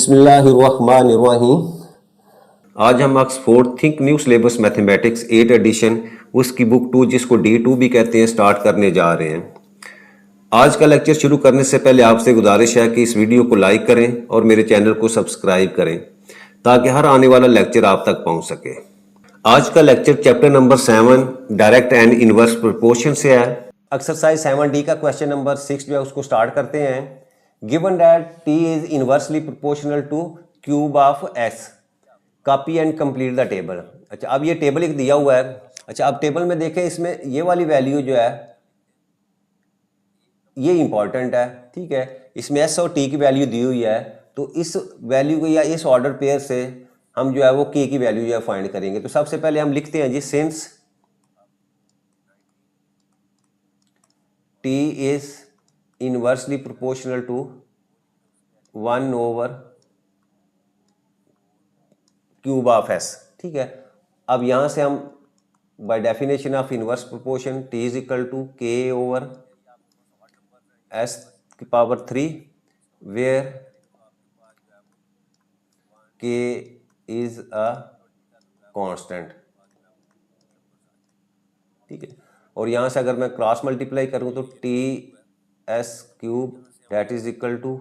बिस्मिल्लाहिर्रहमानिर्रहीम। आज हम Oxford think new syllabus mathematics 8 edition उसकी बुक 2 जिसको D2 भी कहते हैं स्टार्ट करने जा रहे हैं। आज का लेक्चर शुरू करने से पहले आपसे गुजारिश है कि इस वीडियो को लाइक करें और मेरे चैनल को सब्सक्राइब करें ताकि हर आने वाला लेक्चर आप तक पहुंच सके। आज का lecture chapter number 7 direct and inverse proportion से है। एक्सरसाइज 7D का क्वेश्चन नंबर 6 जो है उसको स्टार्ट करते हैं। Given that t is inversely proportional two cube of s, copy and complete the table. अच्छा, अब ये टेबल एक दिया हुआ है। अच्छा, अब टेबल में देखें, इसमें ये वाली वैल्यू जो है ये इंपॉर्टेंट है, ठीक है। इसमें s और t की वैल्यू दी हुई है, तो इस वैल्यू को या इस ऑर्डर पेयर से हम जो है वो k की वैल्यू जो है फाइंड करेंगे। तो सबसे पहले हम लिखते हैं जी, since t is inversely proportional to 1 over cube of s, ठीक है। अब यहाँ से हम by definition of inverse proportion t is equal to k over s की power 3 where k is a constant, ठीक है। और यहाँ से अगर मैं क्रॉस मल्टीप्लाई करूँ तो T S cube that is equal to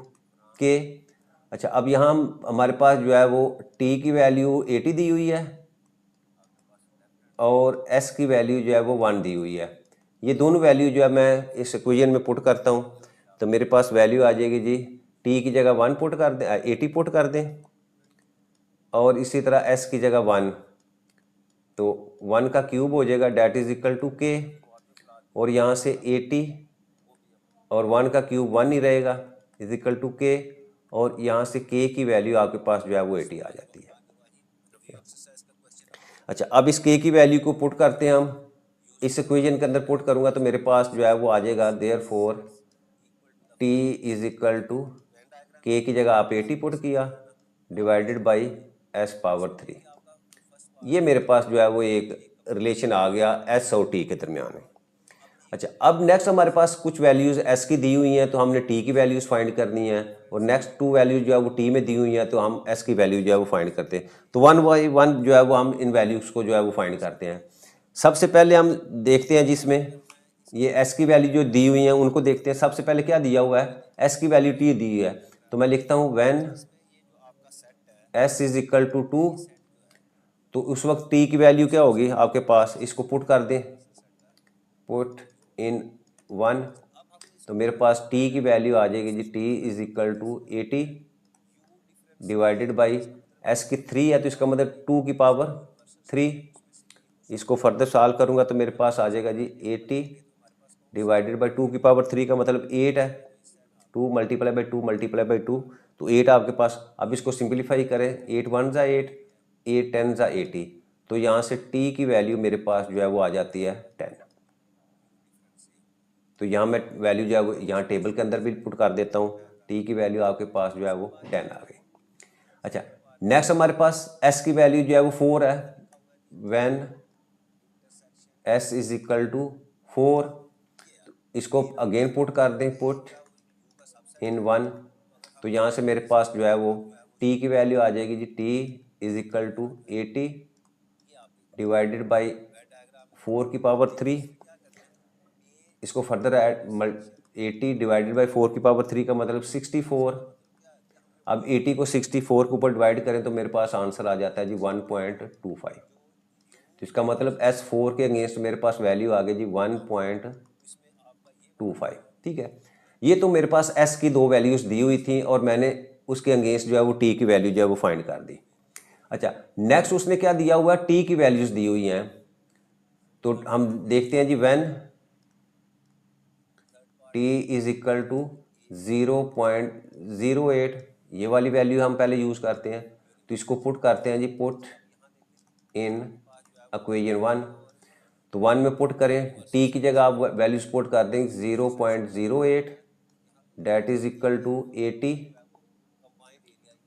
K. अच्छा, अब यहाँ हमारे पास जो है वो t की वैल्यू 80 दी हुई है और s की वैल्यू जो है वो 1 दी हुई है। ये दोनों वैल्यू जो है मैं इस इक्वेशन में पुट करता हूँ, तो मेरे पास वैल्यू आ जाएगी जी, t की जगह 1 पुट कर दें, 80 पुट कर दें, और इसी तरह s की जगह 1, तो 1 का क्यूब हो जाएगा डेट इज इक्वल टू के, और यहाँ से 80 और 1 का क्यूब 1 ही रहेगा इज इक्वल टू के, और यहाँ से k की वैल्यू आपके पास जो है वो 80 आ जाती है। अच्छा, अब इस k की वैल्यू को पुट करते हैं हम, इस इक्वेशन के अंदर पुट करूँगा तो मेरे पास जो है वो आ जाएगा therefore t is equal to k की जगह आप 80 पुट किया डिवाइडेड बाई s पावर 3। ये मेरे पास जो है वो एक रिलेशन आ गया s और t के दरमियान में। अच्छा, अब नेक्स्ट हमारे पास कुछ वैल्यूज़ s की दी हुई हैं, तो हमने t की वैल्यूज़ फाइंड करनी है, और नेक्स्ट 2 वैल्यूज जो है वो t में दी हुई हैं, तो हम s की वैल्यू जो है वो फाइंड करते हैं। तो 1 बाई 1 जो है वो हम इन वैल्यूज़ को जो है वो फाइंड करते हैं। सबसे पहले हम देखते हैं जिसमें ये s की वैल्यू जो दी हुई हैं उनको देखते हैं। सबसे पहले क्या दिया हुआ है, s की वैल्यू t दी हुई है, तो मैं लिखता हूँ when s is equal to 2, तो उस वक्त t की वैल्यू क्या होगी आपके पास, इसको पुट कर दें, पुट इन 1, तो मेरे पास t की वैल्यू आ जाएगी जी, t is equal to 80 divided by s की 3 है, तो इसका मतलब 2 की पावर 3। इसको फर्दर सॉल्व करूंगा तो मेरे पास आ जाएगा जी 80 डिवाइडेड बाई 2 की पावर 3 का मतलब 8 है, 2 मल्टीप्लाई बाई 2 मल्टीप्लाई बाई 2, तो 8 आपके पास। अब इसको सिंप्लीफाई करें, 8 1 ज़ा 8, 8 10 ज़ा 80, तो यहाँ से t की वैल्यू मेरे पास जो है वो आ जाती है 10। तो यहाँ मैं वैल्यू जो है वो यहाँ टेबल के अंदर भी पुट कर देता हूँ, t की वैल्यू आपके पास जो है वो 10 आ गई। अच्छा, नेक्स्ट हमारे पास s की वैल्यू जो है वो 4 है, when s is equal to 4, इसको अगेन पुट कर दें, पुट इन 1, तो यहाँ से मेरे पास जो है वो t की वैल्यू आ जाएगी जी, t is equal to 80 divided by 4 की पावर 3, इसको फर्दर ऐड 80 डिवाइडेड बाई 4 की पावर 3 का मतलब 64। अब 80 को 64 के ऊपर डिवाइड करें तो मेरे पास आंसर आ जाता है जी 1.25। तो इसका मतलब S4 के अगेंस्ट मेरे पास वैल्यू आ गई जी 1.25, ठीक है। ये तो मेरे पास S की 2 वैल्यूज दी हुई थी और मैंने उसके अगेंस्ट जो है वो T की वैल्यू जो है वो फाइंड कर दी। अच्छा, नेक्स्ट उसने क्या दिया हुआ है, T की वैल्यूज दी हुई हैं, तो हम देखते हैं जी when t is equal to 0.08, ये वाली वैल्यू हम पहले यूज करते हैं, तो इसको पुट करते हैं जी, पुट इन इक्वेशन 1, तो 1 में पुट करें, t की जगह आप वैल्यूज पुट कर दें 0.08 that is equal to 80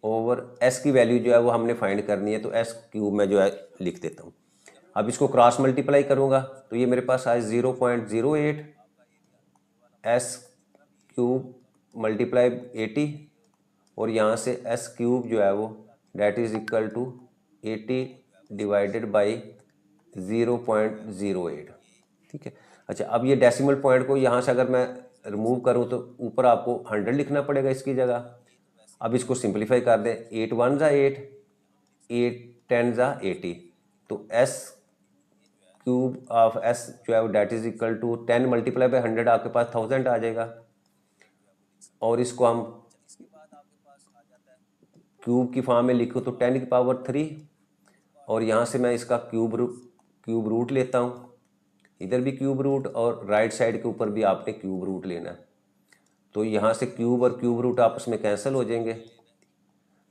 over s की वैल्यू जो है वो हमने फाइंड करनी है, तो s क्यूब में जो है लिख देता हूँ। अब इसको क्रॉस मल्टीप्लाई करूँगा तो ये मेरे पास आए 0.08 s क्यूब मल्टीप्लाई 80, और यहाँ से एस क्यूब जो है वो that is equal to 80 divided by 0.08। ठीक है। अच्छा, अब ये डेसिमल पॉइंट को यहाँ से अगर मैं रिमूव करूँ तो ऊपर आपको 100 लिखना पड़ेगा इसकी जगह। अब इसको सिंप्लीफाई कर दें, 8 1 ज़ा 8, 8 10 ज़ा 80, तो एस क्यूब ऑफ एस जो है वो that is equal to 10 multiply by 100 आपके पास 1000 आ जाएगा। और इसको हम क्यूब की फॉर्म में लिखूँ तो 10 की पावर 3, और यहाँ से मैं इसका क्यूब रूट लेता हूँ, इधर भी क्यूब रूट और राइट साइड के ऊपर भी आपने क्यूब रूट लेना है। तो यहाँ से क्यूब और क्यूब रूट आपस में कैंसिल हो जाएंगे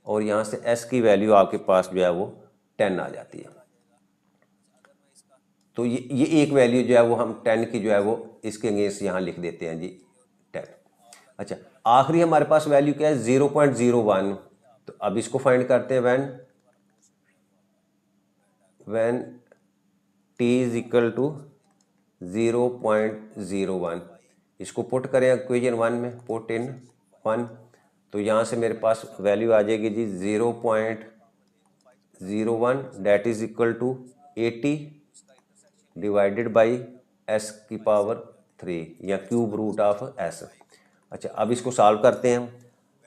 और यहाँ से एस की वैल्यू आपके पास जो है वो 10 आ जाती है। तो ये एक वैल्यू जो है वो हम 10 की जो है वो इसके अगेंस्ट यहाँ लिख देते हैं जी 10। अच्छा, आखिरी हमारे पास वैल्यू क्या है 0.01। तो अब इसको फाइंड करते हैं when T is equal to 0.01। इसको पुट करें इक्वेशन 1 में, पुट इन 1, तो यहाँ से मेरे पास वैल्यू आ जाएगी जी 0.01 that is equal to 80 divided by S की पावर 3 या क्यूब रूट ऑफ एस। अच्छा, अब इसको सॉल्व करते हैं।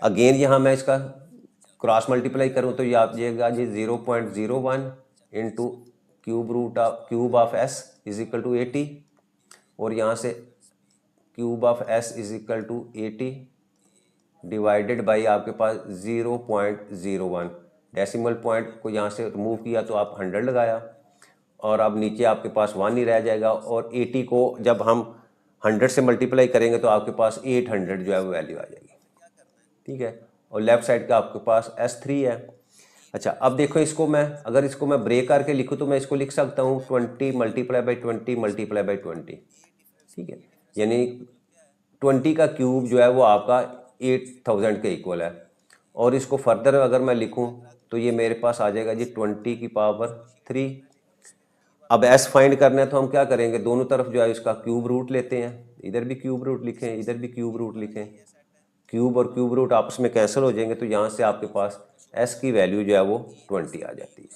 अगेन यहाँ मैं इसका क्रॉस मल्टीप्लाई करूँ तो ये आ जाएगा जी 0.01 into cube of S is equal to 80, और यहाँ से cube of S is equal to 80 divided by आपके पास 0.01। डेसिमल पॉइंट को यहाँ से रिमूव किया तो आप 100 लगाया, और अब नीचे आपके पास 1 ही रह जाएगा, और 80 को जब हम 100 से मल्टीप्लाई करेंगे तो आपके पास 800 जो है वो वैल्यू आ जाएगी। ठीक है, और लेफ्ट साइड का आपके पास S3 है। अच्छा, अब देखो इसको मैं अगर इसको मैं ब्रेक करके लिखूँ तो मैं इसको लिख सकता हूँ 20 मल्टीप्लाई बाई 20 मल्टीप्लाई बाई 20। ठीक है, यानी 20 का क्यूब जो है वो आपका 8000 के इक्वल है। और इसको फर्दर अगर मैं लिखूँ तो ये मेरे पास आ जाएगा जी 20 की पावर 3। अब एस फाइंड करना है तो हम क्या करेंगे, दोनों तरफ जो है इसका क्यूब रूट लेते हैं, इधर भी क्यूब रूट लिखें, इधर भी क्यूब रूट लिखें, क्यूब और क्यूब रूट आपस में कैंसिल हो जाएंगे, तो यहाँ से आपके पास एस की वैल्यू जो है वो 20 आ जाती है।